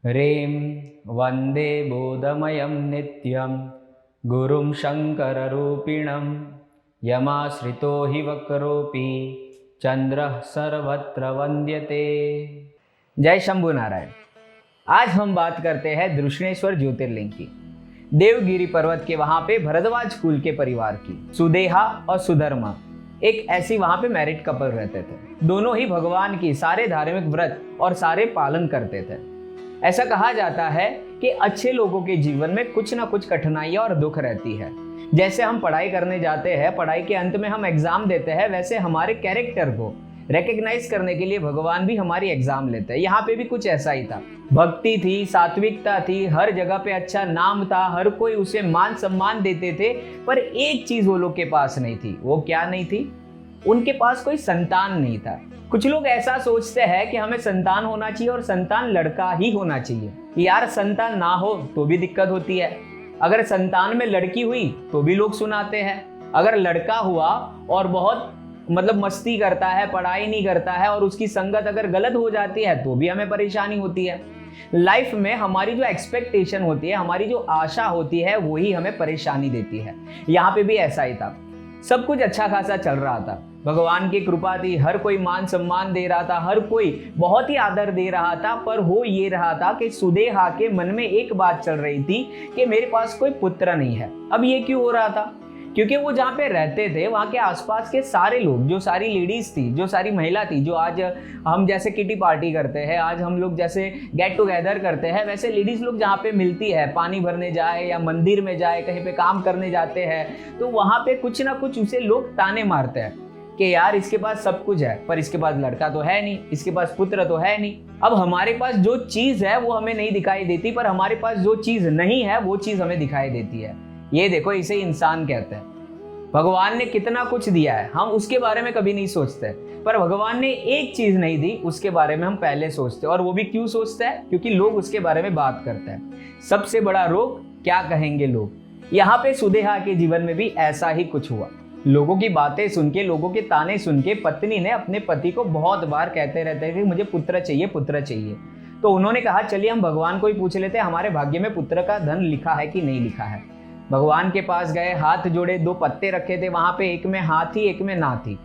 ह्रीं वन्दे बोधमयं नित्यं गुरुं शङ्कररूपिणं यमाश्रितो हि वक्रोऽपि चंद्रः सर्वत्र वन्द्यते। जय शंभु नारायण। आज हम बात करते हैं दृष्णेश्वर ज्योतिर्लिंग की, देवगिरी पर्वत के वहां पे भरद्वाज कुल के परिवार की। सुदेहा और सुधर्मा एक ऐसी वहां पे मैरिड कपल रहते थे। दोनों ही भगवान की सारे धार्मिक व्रत और सारे पालन करते थे। ऐसा कहा जाता है कि अच्छे लोगों के जीवन में कुछ ना कुछ कठिनाइयां और दुख रहती है। जैसे हम पढ़ाई करने जाते हैं, पढ़ाई के अंत में हम एग्जाम देते हैं, वैसे हमारे कैरेक्टर को रिकग्नाइज करने के लिए भगवान भी हमारी एग्जाम लेते हैं। यहाँ पे भी कुछ ऐसा ही था। भक्ति थी, सात्विकता थी, हर जगह पे अच्छा नाम था, हर कोई उसे मान सम्मान देते थे। पर एक चीज वो लोग के पास नहीं थी। वो क्या नहीं थी? उनके पास कोई संतान नहीं था। कुछ लोग ऐसा सोचते हैं कि हमें संतान होना चाहिए और संतान लड़का ही होना चाहिए। यार संतान ना हो तो भी दिक्कत होती है। अगर संतान में लड़की हुई तो भी लोग सुनाते हैं। अगर लड़का हुआ और बहुत मस्ती करता है, पढ़ाई नहीं करता है और उसकी संगत अगर गलत हो जाती है तो भी हमें परेशानी होती है। लाइफ में हमारी जो एक्सपेक्टेशन होती है, हमारी जो आशा होती है, वही हमें परेशानी देती है। यहाँ पे भी ऐसा ही था। सब कुछ अच्छा खासा चल रहा था, भगवान की कृपा थी, हर कोई मान सम्मान दे रहा था, हर कोई बहुत ही आदर दे रहा था। पर हो ये रहा था कि सुदेहा के मन में एक बात चल रही थी कि मेरे पास कोई पुत्र नहीं है। अब ये क्यों हो रहा था? क्योंकि वो जहाँ पे रहते थे वहाँ के आसपास के सारे लोग, जो सारी लेडीज थी, जो सारी महिला थी, जो आज हम जैसे किटी पार्टी करते हैं, आज हम लोग जैसे गेट टुगेदर करते हैं, वैसे लेडीज लोग जहाँ पे मिलती है, पानी भरने जाए या मंदिर में जाए, कहीं पे काम करने जाते हैं, तो वहाँ पे कुछ ना कुछ उसे लोग ताने मारते हैं कि यार इसके पास सब कुछ है पर इसके पास लड़का तो है नहीं, इसके पास पुत्र तो है नहीं। अब हमारे पास जो चीज है वो हमें नहीं दिखाई देती, पर हमारे पास जो चीज नहीं है वो चीज हमें दिखाई देती है। ये देखो, इसे इंसान कहते हैं। भगवान ने कितना कुछ दिया है, हम उसके बारे में कभी नहीं सोचते, पर भगवान ने एक चीज नहीं दी, उसके बारे में हम पहले सोचते। और वो भी क्यों सोचते हैं? क्योंकि लोग उसके बारे में बात करते हैं। सबसे बड़ा रोग, क्या कहेंगे लोग। यहाँ पे सुदेहा के जीवन में भी ऐसा ही कुछ हुआ। लोगों की बातें सुन के, लोगों के ताने सुन के पत्नी ने अपने पति को बहुत बार कहते रहते थे मुझे पुत्र चाहिए, पुत्र चाहिए। तो उन्होंने कहा चलिए हम भगवान को ही पूछ लेते हैं, हमारे भाग्य में पुत्र का धन लिखा है कि नहीं लिखा है। भगवान के पास गए, हाथ जोड़े, 2 पत्ते रखे थे वहां पे, एक में हाँ थी, एक में ना थी।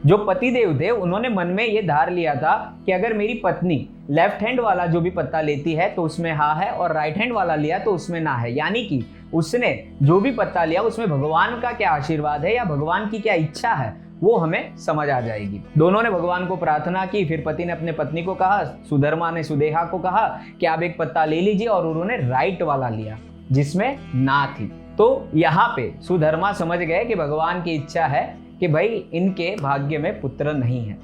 जो पति देव थे उन्होंने मन में ये धार लिया था कि अगर मेरी पत्नी लेफ्ट हैंड वाला जो भी पत्ता लेती है तो उसमें हाँ है, और राइट हैंड वाला लिया तो उसमें ना है। यानी कि उसने जो भी पत्ता लिया उसमें भगवान का क्या आशीर्वाद है या भगवान की क्या इच्छा है वो हमें समझ आ जाएगी। दोनों ने भगवान को प्रार्थना की। फिर पति ने अपने पत्नी को कहा, सुधर्मा ने सुदेहा को कहा कि आप एक पत्ता ले लीजिए, और उन्होंने राइट वाला लिया जिसमें ना थी। तो यहाँ पे सुधर्मा समझ गए कि भगवान की इच्छा है कि भाई इनके भाग्य में पुत्र नहीं है।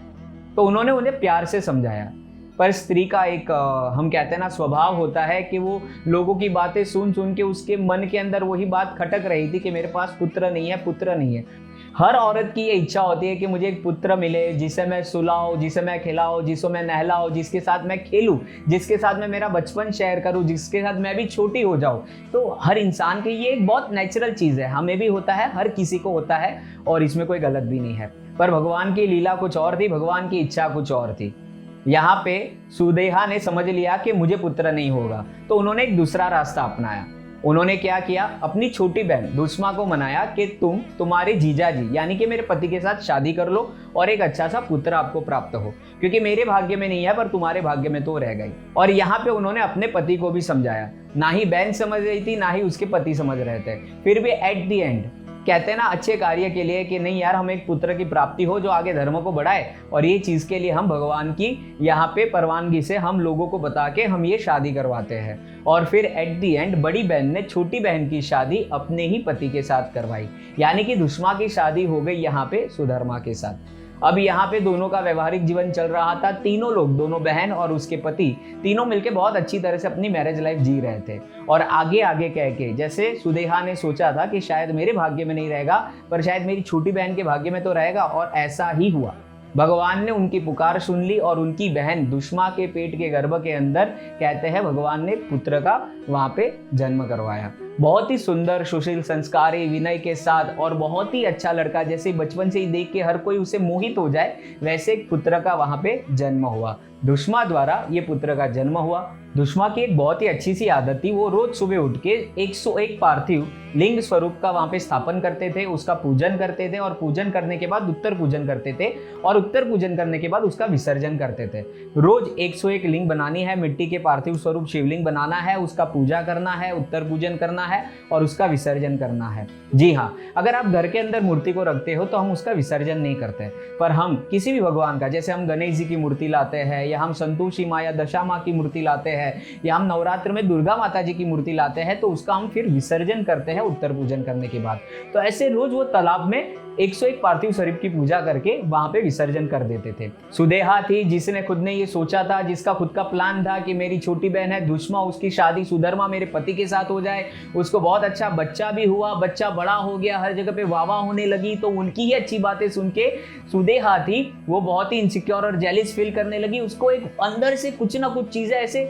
तो उन्होंने उन्हें प्यार से समझाया। पर स्त्री का एक हम कहते हैं ना स्वभाव होता है कि वो लोगों की बातें सुन सुन के उसके मन के अंदर वही बात खटक रही थी कि मेरे पास पुत्र नहीं है, पुत्र नहीं है। हर औरत की ये इच्छा होती है कि मुझे एक पुत्र मिले जिसे मैं सुलाऊं, जिसे मैं खिलाऊं, जिसे मैं नहलाऊं, जिसके साथ मैं खेलूं, जिसके साथ मैं मेरा बचपन शेयर करूं, जिसके साथ मैं भी छोटी हो जाऊं। तो हर इंसान की ये एक बहुत नेचुरल चीज़ है, हमें भी होता है, हर किसी को होता है, और इसमें कोई गलत भी नहीं है। पर भगवान की लीला कुछ और थी, भगवान की इच्छा कुछ और थी। यहाँ पे सुदेहा ने समझ लिया कि मुझे पुत्र नहीं होगा, तो उन्होंने एक दूसरा रास्ता अपनाया। उन्होंने क्या किया? अपनी छोटी बहन दुष्मा को मनाया कि तुम्हारे जीजा जी यानी कि मेरे पति के साथ शादी कर लो और एक अच्छा सा पुत्र आपको प्राप्त हो, क्योंकि मेरे भाग्य में नहीं है पर तुम्हारे भाग्य में तो रह गई। और यहाँ पे उन्होंने अपने पति को भी समझाया। ना ही बहन समझ रही थी, ना ही उसके पति समझ रहे थे। फिर भी एट दी एंड कहते हैं ना अच्छे कार्य के लिए कि नहीं यार, हमें एक पुत्र की प्राप्ति हो जो आगे धर्म को बढ़ाए, और ये चीज़ के लिए हम भगवान की यहाँ पे परवानगी से हम लोगों को बता के हम ये शादी करवाते हैं। और फिर एट दी एंड बड़ी बहन ने छोटी बहन की शादी अपने ही पति के साथ करवाई, यानी कि दुष्मा की शादी हो गई यहाँ पे सुधर्मा के साथ। अब यहाँ पे दोनों का व्यवहारिक जीवन चल रहा था। तीनों लोग, दोनों बहन और उसके पति, तीनों मिलके बहुत अच्छी तरह से अपनी मैरिज लाइफ जी रहे थे। और आगे आगे कह के, जैसे सुदेहा ने सोचा था कि शायद मेरे भाग्य में नहीं रहेगा पर शायद मेरी छोटी बहन के भाग्य में तो रहेगा, और ऐसा ही हुआ। भगवान ने उनकी पुकार सुन ली और उनकी बहन दुष्मा के पेट के गर्भ के अंदर कहते हैं भगवान ने पुत्र का वहां पे जन्म करवाया। बहुत ही सुंदर, सुशील, संस्कारी, विनय के साथ और बहुत ही अच्छा लड़का, जैसे बचपन से ही देख के हर कोई उसे मोहित हो जाए, वैसे एक पुत्र का वहां पे जन्म हुआ। दुष्मा द्वारा ये पुत्र का जन्म हुआ। दुष्मा की एक बहुत ही अच्छी सी आदत थी, वो रोज सुबह उठ के 101 पार्थिव लिंग स्वरूप का वहां पे स्थापन करते थे, उसका पूजन करते थे और पूजन करने के बाद उत्तर पूजन करते थे और उत्तर पूजन करने के बाद उसका विसर्जन करते थे। रोज 101 लिंग बनानी है, मिट्टी के पार्थिव स्वरूप शिवलिंग बनाना है, उसका पूजा करना है, उत्तर पूजन करना है और उसका विसर्जन करना है। जी हाँ, अगर आप घर के अंदर मूर्ति को रखते हो तो हम उसका विसर्जन नहीं करते, पर हम किसी भी भगवान का, जैसे हम गणेश जी की मूर्ति लाते हैं या हम संतोषी माँ या दशा माँ की मूर्ति लाते हैं या हम नवरात्र में दुर्गा माता जी की मूर्ति लाते हैं, तो उसका हम फिर विसर्जन करते हैं उत्तर पूजन करने के बाद। तो ऐसे रोज वो तालाब में 101 पार्थिव शरीफ की पूजा करके वहां पे विसर्जन कर देते थे। सुदेहा थी, जिसने खुद ने ये सोचा था, जिसका खुद का प्लान था कि मेरी छोटी बहन है दुष्मा, उसकी शादी सुधर्मा मेरे पति के साथ हो जाए। उसको बहुत अच्छा बच्चा भी हुआ, बच्चा बड़ा हो गया, हर जगह पे वाह वाह होने लगी। तो उनकी ही अच्छी बातें सुन के सुदेहा थी वो बहुत ही इनसिक्योर और जेलिस फील करने लगी। उसको एक अंदर से कुछ ना कुछ चीजें ऐसे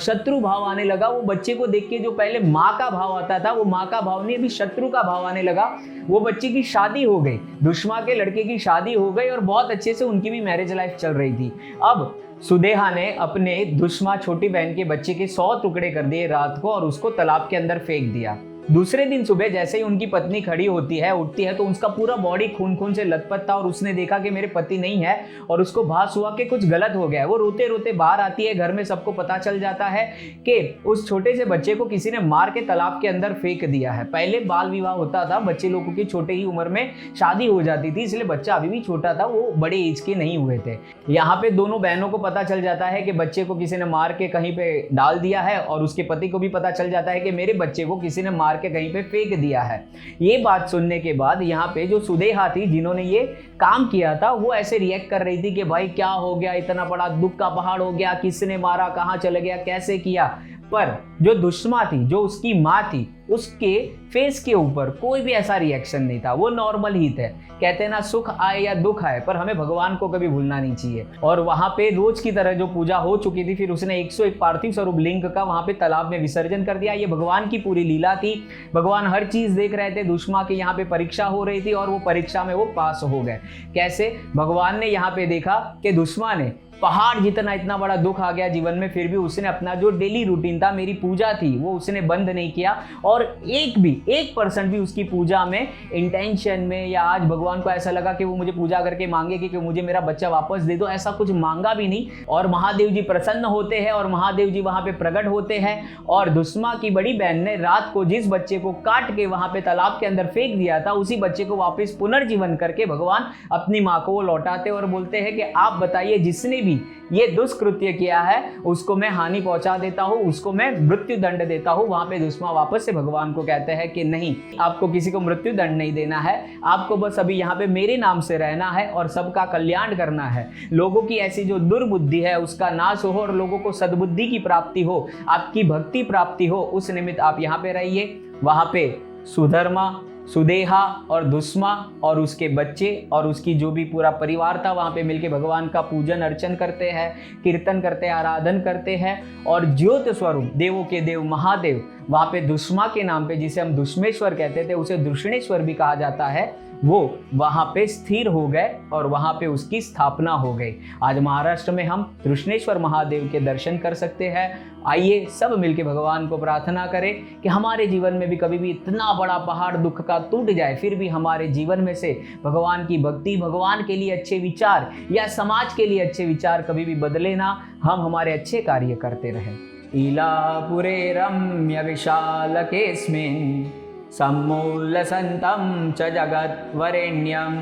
शत्रु भाव आने लगा। वो बच्चे को देख के जो पहले माँ का भाव आता था, वो माँ का भाव नहीं, अभी शत्रु का भाव आने लगा। वो बच्चे की शादी हो गई, दुष्मा के लड़के की शादी हो गई और बहुत अच्छे से उनकी भी मैरिज लाइफ चल रही थी। अब सुदेहा ने अपने दुष्मा छोटी बहन के बच्चे के 100 टुकड़े कर दिए रात को और उसको तालाब के अंदर फेंक दिया। दूसरे दिन सुबह जैसे ही उनकी पत्नी खड़ी होती है, उठती है, तो उसका पूरा बॉडी खून खून से लथपथ था और उसने देखा कि मेरे पति नहीं है और उसको भास हुआ कि कुछ गलत हो गया है। वो रोते रोते बाहर आती है, घर में सबको पता चल जाता है कि उस छोटे से बच्चे को किसी ने मार के तालाब के अंदर फेंक दिया है। पहले बाल विवाह होता था, बच्चे लोगों की छोटे ही उम्र में शादी हो जाती थी, इसलिए बच्चा अभी भी छोटा था, वो बड़े एज के नहीं हुए थे। यहाँ पे दोनों बहनों को पता चल जाता है कि बच्चे को किसी ने मार के कहीं पे डाल दिया है और उसके पति को भी पता चल जाता है कि मेरे बच्चे को किसी ने मार के कहीं पे फेंक दिया है। ये बात सुनने के बाद यहाँ पे जो सुदेहा थी, जिन्होंने ये काम किया था, वो ऐसे रिएक्ट कर रही थी कि भाई क्या हो गया, इतना बड़ा दुख का पहाड़ हो गया, किसने मारा, कहाँ चले गया, कैसे किया। पर जो दुष्मा थी, जो उसकी माँ थी, उसके फेस के ऊपर कोई भी ऐसा रिएक्शन नहीं था, वो नॉर्मल ही थे। कहते हैं ना, सुख आए या दुख आए, पर हमें भगवान को कभी भूलना नहीं चाहिए। और वहां पे रोज की तरह जो पूजा हो चुकी थी, फिर उसने 101 पार्थिव स्वरूप लिंग का वहां पे तालाब में विसर्जन कर दिया। ये भगवान की पूरी लीला थी। भगवान हर चीज देख रहे थे। दुष्मा की यहाँ पे परीक्षा हो रही थी और वो परीक्षा में वो पास हो गए। कैसे? भगवान ने यहाँ पे देखा कि दुष्मा ने पहाड़ जितना इतना बड़ा दुख आ गया जीवन में, फिर भी उसने अपना जो डेली रूटीन था, मेरी पूजा थी, वो उसने बंद नहीं किया और 1% भी उसकी पूजा में, इंटेंशन में, या आज भगवान को ऐसा लगा कि वो मुझे पूजा करके मांगे कि मुझे मेरा बच्चा वापस दे दो, ऐसा कुछ मांगा भी नहीं। और महादेव जी प्रसन्न होते हैं और महादेव जी वहां पे प्रकट होते हैं और दुष्मा की बड़ी बहन ने रात को जिस बच्चे को काट के वहां पे तालाब के अंदर फेंक दिया था, उसी बच्चे को वापस पुनर्जीवन करके भगवान अपनी माँ को वो लौटाते और बोलते हैं कि आप बताइए, जिसने भी ये दुष्कृत्य किया है उसको मैं हानि पहुंचा देता हूं, उसको मैं मृत्यु दंड देता हूं। वहां पे दुष्मा वापस से भगवान को कहते हैं कि नहीं, आपको किसी को मृत्यु दंड नहीं देना है, आपको बस अभी यहाँ पे मेरे नाम से रहना है और सबका कल्याण करना है। लोगों की ऐसी जो दुर्बुद्धि है उसका नाश हो और लोगों को सद्बुद्धि की प्राप्ति हो, आपकी भक्ति प्राप्ति हो, उस निमित्त आप यहाँ पे रहिए। वहां पे सुधर्मा, सुदेहा और दुष्मा और उसके बच्चे और उसकी जो भी पूरा परिवार था, वहां पे मिलके भगवान का पूजन अर्चन करते हैं, कीर्तन करते हैं, आराधन करते हैं और ज्योत स्वरूप देवों के देव महादेव वहां पे दुष्मा के नाम पे, जिसे हम दुष्मेश्वर कहते थे, उसे दुष्णेश्वर भी कहा जाता है, वो वहां पे स्थिर हो गए और वहां पे उसकी स्थापना हो गई। आज महाराष्ट्र में हम कृष्णेश्वर महादेव के दर्शन कर सकते हैं। आइए सब मिलके भगवान को प्रार्थना करें कि हमारे जीवन में भी कभी भी इतना बड़ा पहाड़ दुख का टूट जाए, फिर भी हमारे जीवन में से भगवान की भक्ति, भगवान के लिए अच्छे विचार या समाज के लिए अच्छे विचार कभी भी बदले ना, हम हमारे अच्छे कार्य करते रहें। ईलापुरे रम्य विशालकेऽस्मिन् सम्मूलसन्तं च जगद्वरेण्यं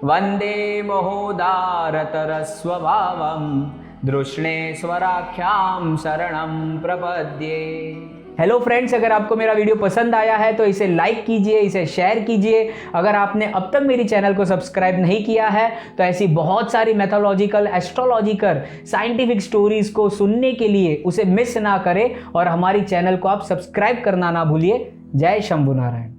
वन्दे महोदारतरस्वभावं दृष्णेश्वराख्यां शरणं प्रपद्ये। हेलो फ्रेंड्स, अगर आपको मेरा वीडियो पसंद आया है तो इसे लाइक कीजिए, इसे शेयर कीजिए। अगर आपने अब तक मेरी चैनल को सब्सक्राइब नहीं किया है तो ऐसी बहुत सारी मैथोलॉजिकल, एस्ट्रोलॉजिकल, साइंटिफिक स्टोरीज को सुनने के लिए उसे मिस ना करें और हमारी चैनल को आप सब्सक्राइब करना ना भूलिए। जय शंभु नारायण।